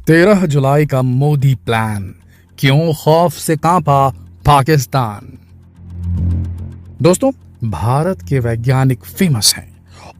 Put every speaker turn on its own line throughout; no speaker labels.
13 जुलाई का मोदी प्लान, क्यों खौफ से कांपा पाकिस्तान। दोस्तों, भारत के वैज्ञानिक फेमस हैं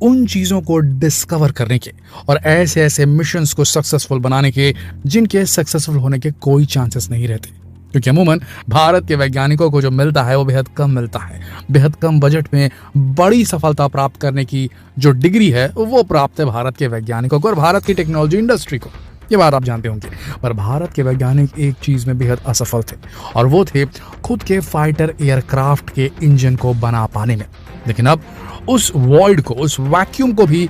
उन चीजों को डिस्कवर करने के और ऐसे ऐसे मिशंस को सक्सेसफुल बनाने के जिनके सक्सेसफुल होने के कोई चांसेस नहीं रहते, क्योंकि अमूमन भारत के वैज्ञानिकों को जो मिलता है वो बेहद कम मिलता है। बेहद कम बजट में बड़ी सफलता प्राप्त करने की जो डिग्री है वो प्राप्त है भारत के वैज्ञानिकों को और भारत की टेक्नोलॉजी इंडस्ट्री को। ये बात आप जानते होंगे। पर भारत के वैज्ञानिक एक चीज में बेहद असफल थे और वो थे खुद के फाइटर एयरक्राफ्ट के इंजन को बना पाने में। लेकिन अब उस वॉइड को, उस वैक्यूम को भी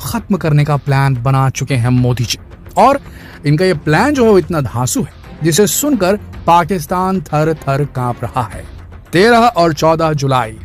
खत्म करने का प्लान बना चुके हैं मोदी जी। और इनका ये प्लान जो है वो इतना धांसू है जिसे सुनकर पाकिस्तान थर थर कांप रहा है। 13 और 14 जुलाई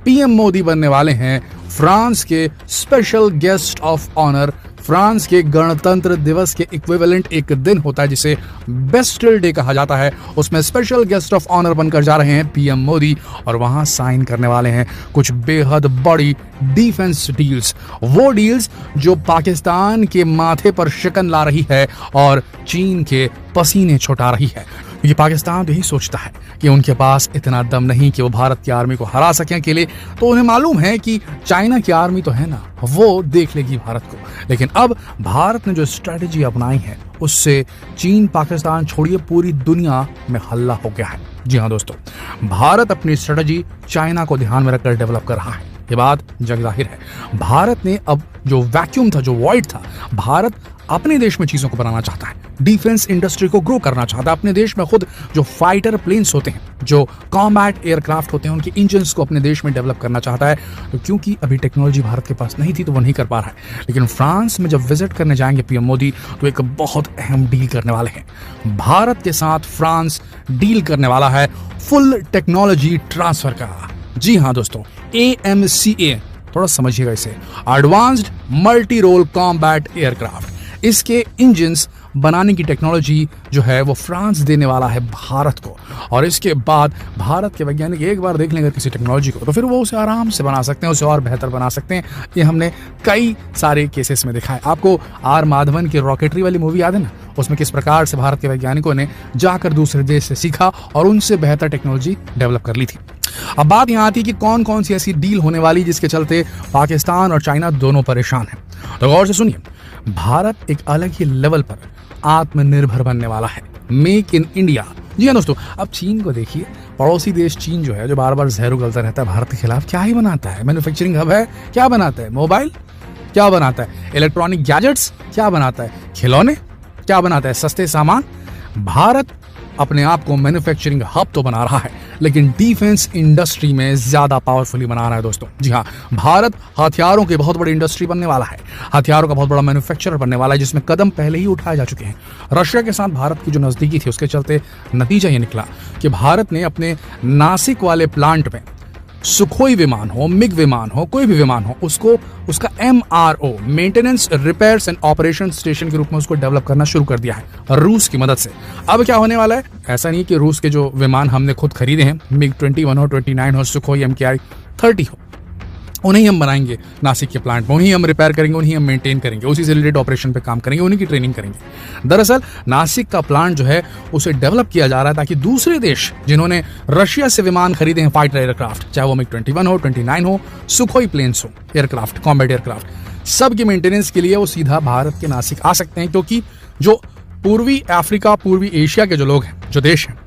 पीएम मोदी बनने वाले हैं फ्रांस के special guest of honour. France के गणतंत्र दिवस के इक्विवेलेंट एक दिन होता है जिसे बेस्टिल डे कहा जाता है, उसमें स्पेशल गेस्ट ऑफ ऑनर बनकर जा रहे हैं पीएम मोदी और वहां साइन करने वाले हैं कुछ बेहद बड़ी डिफेंस डील्स। वो डील्स जो पाकिस्तान के माथे पर शिकन ला रही है और चीन के पसीने छुटा रही है, क्योंकि पाकिस्तान यही सोचता है कि उनके पास इतना दम नहीं कि वो भारत की आर्मी को हरा सकें अकेले। तो उन्हें मालूम है कि चाइना की आर्मी तो है ना, वो देख लेगी भारत को। लेकिन अब भारत ने जो स्ट्रेटेजी अपनाई है उससे चीन, पाकिस्तान छोड़िए पूरी दुनिया में हल्ला हो गया है। जी हाँ दोस्तों, भारत अपनी स्ट्रेटेजी चाइना को ध्यान में रखकर डेवलप कर रहा है। ये बात जग जाहिर है। भारत ने अब जो वैक्यूम था, जो वॉइड था, भारत अपने देश में चीजों को बनाना चाहता है, डिफेंस इंडस्ट्री को ग्रो करना चाहता है। अपने देश में खुद जो फाइटर प्लेन्स होते हैं, जो कॉम्बैट एयरक्राफ्ट होते हैं, उनके इंजन्स को अपने देश में डेवलप करना चाहता है। तो क्योंकि अभी टेक्नोलॉजी भारत के पास नहीं थी तो वो नहीं कर पा रहा है। लेकिन फ्रांस में जब विजिट करने जाएंगे पीएम मोदी तो एक बहुत अहम डील करने वाले हैं। भारत के साथ फ्रांस डील करने वाला है फुल टेक्नोलॉजी ट्रांसफर का। जी हाँ दोस्तों, AMCA, थोड़ा समझिएगा इसे, advanced multi role combat aircraft. इसके इंजन्स बनाने की टेक्नोलॉजी जो है वो फ्रांस देने वाला है भारत को। और इसके बाद भारत के वैज्ञानिक एक बार देख लेंगे किसी टेक्नोलॉजी को तो फिर वो उसे आराम से बना सकते हैं, उसे और बेहतर बना सकते हैं। ये हमने कई सारे केसेस में देखा है। आपको आर माधवन की रॉकेटरी वाली मूवी याद है ना, उसमें किस प्रकार से भारत के वैज्ञानिकों ने जाकर दूसरे देश से सीखा और उनसे बेहतर टेक्नोलॉजी डेवलप कर ली थी। अब बात यहाँ आती है कि कौन कौन सी ऐसी डील होने वाली जिसके चलते पाकिस्तान और चाइना दोनों परेशान हैं। तो गौर से सुनिए, भारत एक अलग ही लेवल पर आत्मनिर्भर बनने वाला है, मेक इन इंडिया। जी हाँ दोस्तों, अब चीन को देखिए, पड़ोसी देश चीन जो है, जो बार बार जहर उगलता रहता है भारत के खिलाफ, क्या ही बनाता है। मैन्युफैक्चरिंग हब है, क्या बनाता है? मोबाइल क्या बनाता है? इलेक्ट्रॉनिक गैजेट्स क्या बनाता है? खिलौने क्या बनाता है? सस्ते सामान। भारत अपने आप को मैन्युफैक्चरिंग हब तो बना रहा है लेकिन डिफेंस इंडस्ट्री में ज्यादा पावरफुली बना रहा है दोस्तों। जी हाँ, भारत हथियारों की बहुत बड़ी इंडस्ट्री बनने वाला है, हथियारों का बहुत बड़ा मैन्युफैक्चरर बनने वाला है, जिसमें कदम पहले ही उठाए जा चुके हैं। रशिया के साथ भारत की जो नजदीकी थी उसके चलते नतीजा ये निकला कि भारत ने अपने नासिक वाले प्लांट में सुखोई विमान हो, मिग विमान हो, कोई भी विमान हो, उसको उसका MRO, maintenance repairs and operation station के रूप में उसको डेवलप करना शुरू कर दिया है रूस की मदद से। अब क्या होने वाला है, ऐसा नहीं कि रूस के जो विमान हमने खुद खरीदे हैं, मिग 21 हो, 29 हो, सुखोई MKI 30 हो, उन्हीं हम बनाएंगे नासिक के प्लांट में, उन्हीं हम रिपेयर करेंगे, उन्हीं हम मेंटेन करेंगे, उसी से रिलेटेड ऑपरेशन पे काम करेंगे, उन्हीं की ट्रेनिंग करेंगे। दरअसल नासिक का प्लांट जो है उसे डेवलप किया जा रहा है ताकि दूसरे देश जिन्होंने रशिया से विमान खरीदे हैं फाइटर एयरक्राफ्ट, चाहे वो मिग 21 हो, 29 हो, सुखोई प्लेन्स हो, एयरक्राफ्ट, कॉम्बैट एयरक्राफ्ट, सबकी मेंटेनेंस के लिए वो सीधा भारत के नासिक आ सकते हैं। क्योंकि जो पूर्वी अफ्रीका, पूर्वी एशिया के जो लोग हैं, जो देश हैं,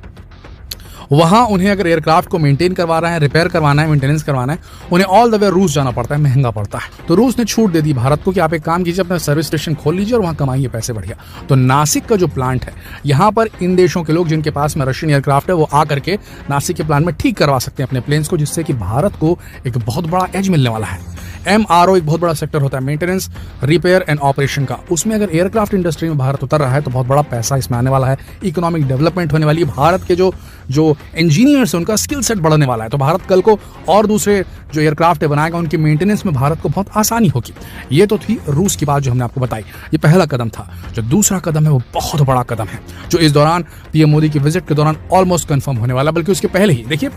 वहां उन्हें अगर एयरक्राफ्ट को मेंटेन करवाना है, रिपेयर करवाना है, मेंटेनेंस करवाना है, उन्हें ऑल द वे रूस जाना पड़ता है, महंगा पड़ता है। तो रूस ने छूट दे दी भारत को कि आप एक काम कीजिए, अपना सर्विस स्टेशन खोल लीजिए और वहां कमाइए पैसे बढ़िया। तो नासिक का जो प्लांट है, यहां पर इन देशों के लोग जिनके पास में रशियन एयरक्राफ्ट है वो आकर के नासिक के प्लांट में ठीक करवा सकते हैं अपने प्लेन्स को, जिससे कि भारत को एक बहुत बड़ा एज मिलने वाला है। MRO एक बहुत बड़ा सेक्टर होता है, मेंटेनेंस, रिपेयर एंड ऑपरेशन का। उसमें अगर एयरक्राफ्ट इंडस्ट्री में भारत उतर रहा है तो बहुत बड़ा पैसा इसमें आने वाला है, इकोनॉमिक डेवलपमेंट होने वाली है। भारत के जो इंजीनियर्स हैं उनका स्किल सेट बढ़ने वाला है। तो भारत कल को और दूसरे जो एयरक्राफ्ट बनाएगा उनके मेंटेनेंस में भारत को बहुत आसानी होगी। ये तो थी रूस की बात जो हमने आपको बताई, ये पहला कदम था। जो दूसरा कदम है वो बहुत बड़ा कदम है, जो इस दौरान पीएम मोदी की विजिट के दौरान ऑलमोस्ट कंफर्म होने वाला, बल्कि उसके पहले ही। देखिए,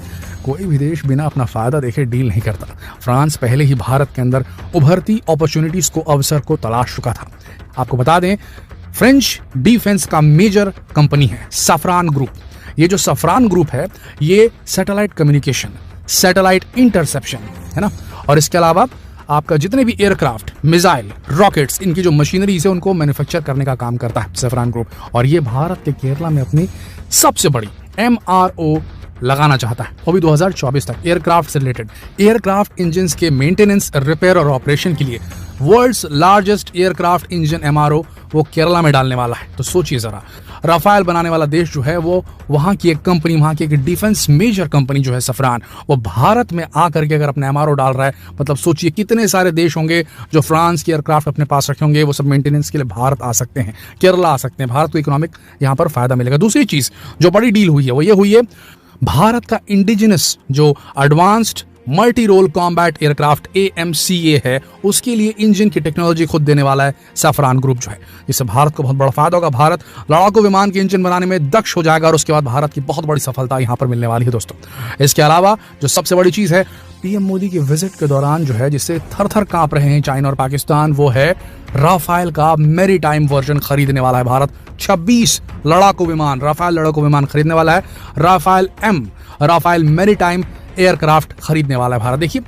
कोई भी देश बिना अपना फायदा देखे डील नहीं करता। फ्रांस पहले ही भारत के अंदर उभरती अपॉर्चुनिटीज को, अवसर को तलाश चुका था। आपको बता दें, फ्रेंच डिफेंस का मेजर कंपनी है सफरान ग्रुप। ये जो सफरान ग्रुप है ये सैटेलाइट कम्युनिकेशन, सैटेलाइट इंटरसेप्शन है ना, और इसके अलावा आपका जितने भी एयरक्राफ्ट, मिसाइल, रॉकेट्स, इनकी जो मशीनरी है उनको मैन्युफैक्चर करने का काम करता है सफरान ग्रुप। और ये भारत के केरला में अपनी सबसे बड़ी MRO लगाना चाहता है, वो भी 2024 तक, एयरक्राफ्ट से रिलेटेड। एयरक्राफ्ट इंजन के मेंटेनेंस, रिपेयर और ऑपरेशन के लिए world's largest aircraft engine MRO वो केरला में डालने वाला है। तो सोचिए जरा, राफेल बनाने वाला देश जो है वो वहां की एक कंपनी, वहां की एक डिफेंस मेजर कंपनी जो है सफरान, वो भारत में आकर के अगर अपने MRO डाल रहा है, मतलब सोचिए कितने सारे देश होंगे जो फ्रांस के एयरक्राफ्ट अपने पास रखे होंगे, वो सब मेंटेनेंस के लिए भारत आ सकते हैं, केरला आ सकते हैं। भारत को इकोनॉमिक यहाँ पर फायदा मिलेगा। दूसरी चीज जो बड़ी डील हुई है वो ये हुई है, भारत का इंडिजिनस जो advanced multi role combat aircraft AMCA है, उसके लिए इंजन की टेक्नोलॉजी खुद देने वाला है सफरान ग्रुप जो है, जिससे भारत को बहुत बड़ा फायदा होगा। भारत लड़ाकू विमान के इंजन बनाने में दक्ष हो जाएगा और उसके बाद भारत की बहुत बड़ी सफलता यहां पर मिलने वाली है दोस्तों। इसके अलावा जो सबसे बड़ी चीज है, PM मोदी की विजिट के दौरान जो है, जिससे थर थर कांप रहे हैं चाइना और पाकिस्तान, वो है राफेल का मैरीटाइम वर्जन खरीदने वाला है भारत। 26 लड़ाकू विमान, राफेल लड़ाकू विमान खरीदने वाला है। Rafale M, Rafale maritime aircraft खरीदने वाला है भारत। देखिए,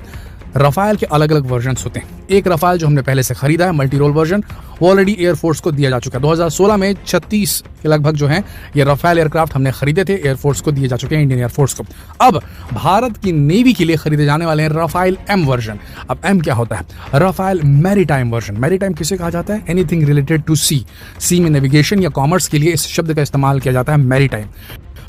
राफेल के अलग अलग वर्जन्स होते हैं। एक राफेल जो हमने पहले से खरीदा है मल्टी रोल वर्जन, वो ऑलरेडी एयरफोर्स को दिया जा चुका है। 2016 में 36 के लगभग जो है ये राफेल एयरक्राफ्ट हमने खरीदे थे, एयरफोर्स को दिए जा चुके हैं, इंडियन एयरफोर्स को। अब भारत की नेवी के लिए खरीदे जाने वाले हैं राफेल M वर्जन। अब M क्या होता है? Rafale maritime version. मैरीटाइम किसे कहा जाता है? एनीथिंग रिलेटेड टू सी में नेविगेशन या कॉमर्स के लिए इस शब्द का इस्तेमाल किया जाता है, मैरीटाइम।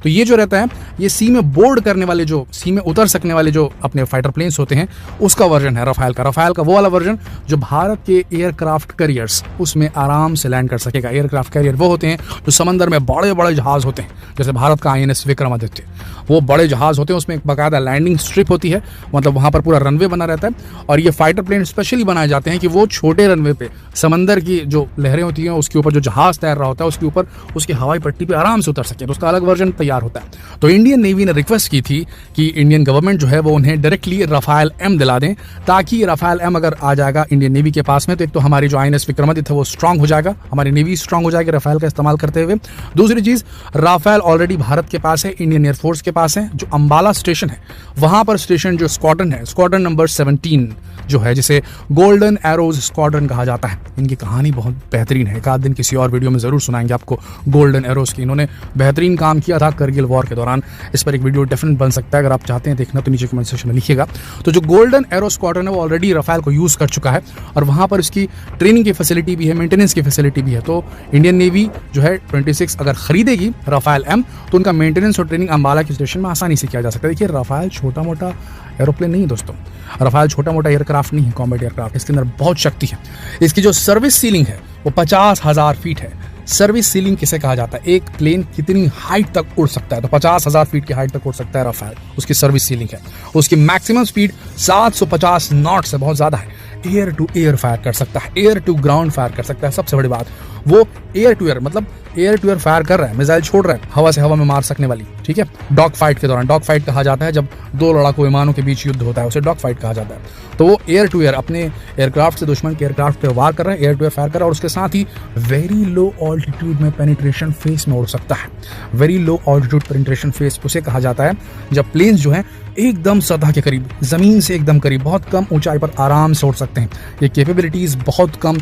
तो ये जो रहता है, ये सी में बोर्ड करने वाले, जो सी में उतर सकने वाले जो अपने फाइटर प्लेन्स होते हैं, उसका वर्जन है राफेल का। राफेल का वो वाला वर्जन जो भारत के एयरक्राफ्ट कैरियर्स उसमें आराम से लैंड कर सकेगा। एयरक्राफ्ट कैरियर वो होते हैं जो समंदर में बड़े बड़े जहाज होते हैं, जैसे भारत का INS विक्रमादित्य, वो बड़े जहाज होते हैं, उसमें एक बाकायदा लैंडिंग स्ट्रिप होती है, मतलब वहां पर पूरा रनवे बना रहता है। और ये फाइटर प्लेन स्पेशली बनाए जाते हैं कि वो छोटे रनवे पे समंदर की जो लहरें होती हैं उसके ऊपर जो जहाज तैर रहा होता है उसके ऊपर उसकी हवाई पट्टी पे आराम से उतर सके, तो उसका अलग वर्जन तैयार होता है। तो इंडियन नेवी ने रिक्वेस्ट की थी कि इंडियन गवर्नमेंट जो है वो उन्हें डायरेक्टली राफेल M दिला दें, ताकि राफेल M अगर आ जाएगा इंडियन नेवी के पास में, तो एक तो हमारी जो INS विक्रमादित्य है वो स्ट्रांग हो जाएगा, हमारी नेवी स्ट्रांग हो जाएगी राफेल का इस्तेमाल करते हुए। दूसरी चीज, राफेल ऑलरेडी भारत के पास है, इंडियन एयरफोर्स के पास है। जो अंबाला स्टेशन है वहां पर स्टेशन जो स्क्वाड्रन है, स्क्वाड्रन नंबर 17 जो है, जिसे गोल्डन एरोज स्क्वाड्रन कहा जाता है, इनकी कहानी बहुत बेहतरीन है। एक आध दिन किसी और वीडियो में जरूर सुनाएंगे आपको गोल्डन एरोज की। इन्होंने बेहतरीन काम किया था करगिल वॉर के दौरान। इस पर एक वीडियो डेफिनेट बन सकता है, अगर आप चाहते हैं देखना तो नीचे कमेंट सेक्शन में लिखिएगा। तो जो गोल्डन एरो स्क्वाड्रन है वो ऑलरेडी राफेल को यूज कर चुका है और वहां पर इसकी ट्रेनिंग की फैसिलिटी भी है, मेंटेनेंस की फैसिलिटी भी है। तो इंडियन नेवी जो है 26 अगर खरीदेगी राफेल M, तो उनका मेंटेनेंस और ट्रेनिंग अंबाला के स्टेशन में आसानी से किया जा सकता है। देखिए, राफेल छोटा मोटा एरोप्लेन नहीं है दोस्तों, राफेल छोटा मोटा एयरक्राफ्ट नहीं है, कॉम्बैट एयरक्राफ्ट। इसके अंदर बहुत शक्ति है। इसकी जो सर्विस सीलिंग है वो 50,000 फीट है। सर्विस सीलिंग किसे कहा जाता है? एक प्लेन कितनी हाइट तक उड़ सकता है? तो 50,000 फीट की हाइट तक उड़ सकता है राफेल, उसकी सर्विस सीलिंग है। उसकी मैक्सिमम स्पीड 750 नॉट से बहुत ज्यादा है। एयर टू एयर फायर कर सकता है, एयर टू ग्राउंड फायर कर सकता है। सबसे बड़ी बात, वो एयर टू एयर, मतलब एयर टू एयर फायर कर रहा है, मिसाइल छोड़ रहा है, हवा से हवा में मार सकने वाली, ठीक है। डॉग फाइट के दौरान, डॉग फाइट कहा जाता है जब दो लड़ाकू विमानों के बीच युद्ध होता है, उसे डॉग फाइट कहा जाता है। तो वो एयर टू एयर अपने एयरक्राफ्ट से दुश्मन के एयरक्राफ्ट पे वार कर रहा है, एयर टू एयर फायर कर रहा है, और उसके साथ ही वेरी लो ऑल्टीट्यूड में पेनिट्रेशन फेस में उड़ सकता है। Very low altitude penetration face उसे कहा जाता है जब प्लेन्स जो है एकदम सतह के करीब, जमीन से एकदम करीब, बहुत कम ऊंचाई पर आराम से उड़ सकते हैं। ये कैपेबिलिटीज बहुत कम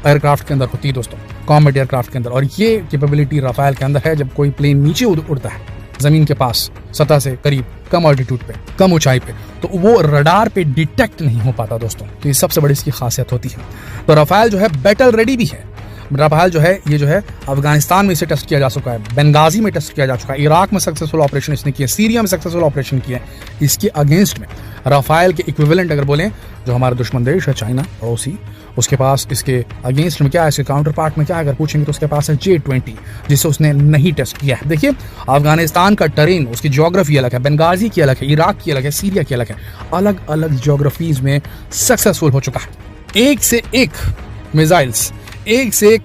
एयरक्राफ्ट के अंदर होती है दोस्तों, कॉम्बैट एयरक्राफ्ट के अंदर। और ये कैपेबिलिटी राफेल के अंदर है। जब कोई प्लेन नीचे उड़ता है जमीन के पास, सतह से करीब, कम ऑल्टीट्यूड पे, कम ऊंचाई पे, तो वो रडार पे डिटेक्ट नहीं हो पाता दोस्तों। तो ये सबसे बड़ी इसकी खासियत होती है। तो राफेल जो है बैटल रेडी भी है। राफेल जो है ये जो है अफगानिस्तान में इसे टेस्ट किया जा चुका है, बेंगाजी में टेस्ट किया जा चुका है, इराक में सक्सेसफुल ऑपरेशन इसने किया, सीरिया में सक्सेसफुल ऑपरेशन किया है। इसके अगेंस्ट में राफेल के इक्विवेलेंट अगर बोलें, जो हमारा दुश्मन देश है चाइना पड़ोसी, उसके पास इसके अगेंस्ट में क्या है, इसके काउंटर पार्ट में क्या है अगर पूछेंगे तो उसके पास है J-20, जिसे उसने नहीं टेस्ट किया है। देखिए, अफगानिस्तान का टेरेन, उसकी ज्योग्राफी अलग है, बेंगाजी की अलग है, इराक की अलग है, सीरिया की अलग है, अलग अलग ज्योग्राफीज में सक्सेसफुल हो चुका है। एक से एक मिसाइल्स, एक से एक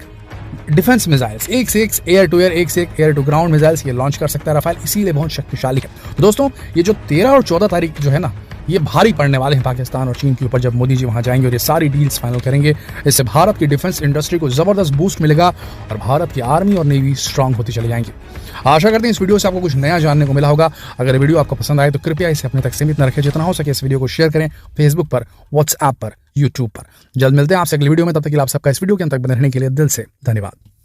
डिफेंस मिसाइल्स, एक से एक एयर टू एयर, एक से एक एयर टू ग्राउंड मिसाइल्स ये लॉन्च कर सकता है राफेल, इसीलिए बहुत शक्तिशाली है। तो दोस्तों, ये जो 13 और 14 तारीख जो है ना, ये भारी पड़ने वाले हैं पाकिस्तान और चीन के ऊपर जब मोदी जी वहां जाएंगे और ये सारी डील्स फाइनल करेंगे। इससे भारत की डिफेंस इंडस्ट्री को जबरदस्त बूस्ट मिलेगा और भारत की आर्मी और नेवी स्ट्रांग होती चली जाएंगी। आशा करते हैं इस वीडियो से आपको कुछ नया जानने को मिला होगा। अगर वीडियो आपको पसंद आए तो कृपया इसे अपने तक सीमित न रखें, जितना हो सके इस वीडियो को शेयर करें फेसबुक पर, व्हाट्सएप पर, यूट्यूब पर। जल्द मिलते हैं आपसे अगली वीडियो में, तब तक के लिए आप सबका इस वीडियो के अंत तक बने रहने के लिए दिल से धन्यवाद।